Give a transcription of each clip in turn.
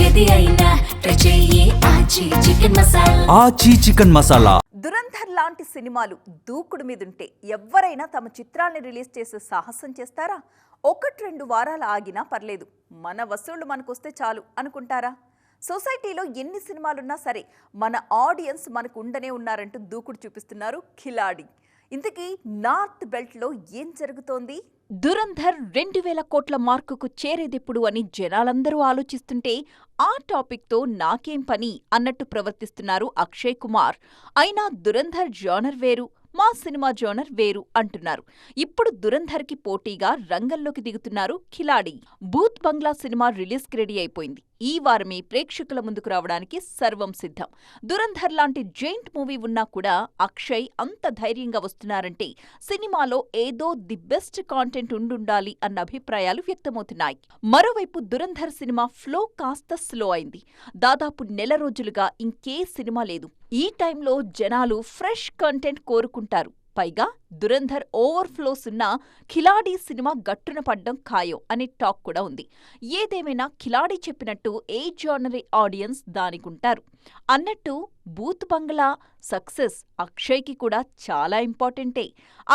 ఏది అయినా ట్రై చెయ్యి ఆచి చికెన్ మసాలా. ఆచి చికెన్ మసాలా. దురంధర్ లాంటి సినిమాలు దూకుడు మీదుంటే ఎవ్వరైనా తమ చిత్రాల్ని రిలీజ్ చేసే సాహసం చేస్తారా? 1-2 వారాలు ఆగినా పర్లేదు, మన వసూళ్లు మనకొస్తే చాలు అనుకుంటారా? సొసైటీలో ఎన్ని సినిమాలున్నా సరే మన ఆడియన్స్ మనకు ఉండనే ఉన్నారంటూ దూకుడు చూపిస్తున్నారు కిలాడి. ఇంతకీ నార్త్ బెల్ట్లో ఏం జరుగుతోంది? దురంధర్ 2000 కోట్ల మార్కుకు చేరేదెప్పుడు అని జనాలందరూ ఆలోచిస్తుంటే ఆ టాపిక్తో నాకేం పని అన్నట్టు ప్రవర్తిస్తున్నారు అక్షయ్ కుమార్. అయినా దురంధర్ జానర్ వేరు, మా సినిమా జానర్ వేరు అంటున్నారు. ఇప్పుడు దురంధర్కి పోటీగా రంగంలోకి దిగుతున్నారు కిలాడి. భూత్ బంగ్లా సినిమా రిలీజ్కి రెడీ అయిపోయింది. ఈ వారమే ప్రేక్షకుల ముందుకు రావడానికి సర్వం సిద్ధం. దురంధర్ లాంటి జైంట్ మూవీ ఉన్నా కూడా అక్షయ్ అంత ధైర్యంగా వస్తున్నారంటే సినిమాలో ఏదో ది బెస్ట్ కాంటెంట్ ఉండుండాలి అన్న అభిప్రాయాలు వ్యక్తమవుతున్నాయి. మరోవైపు దురంధర్ సినిమా ఫ్లో కాస్త స్లో అయింది. దాదాపు నెల రోజులుగా ఇంకే సినిమా లేదు. ఈ టైంలో జనాలు ఫ్రెష్ కంటెంట్ కోరుకుంటారు. పైగా దురంధర్ ఓవర్ఫ్లోస్ ఉన్న కిలాడి సినిమా గట్టున పడ్డం ఖాయం అనే టాక్ కూడా ఉంది. ఏదేమైనా కిలాడి చెప్పినట్టు ఏ జానరీ ఆడియన్స్ దానికుంటారు అన్నట్టు భూత్ బంగ్లా సక్సెస్ అక్షయ్కి కూడా చాలా ఇంపార్టెంటే.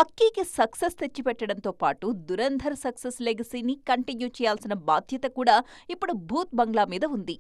అక్కీకి సక్సెస్ తెచ్చిపెట్టడంతో పాటు దురంధర్ సక్సెస్ లెగసీని కంటిన్యూ చేయాల్సిన బాధ్యత కూడా ఇప్పుడు భూత్ బంగ్లా మీద ఉంది.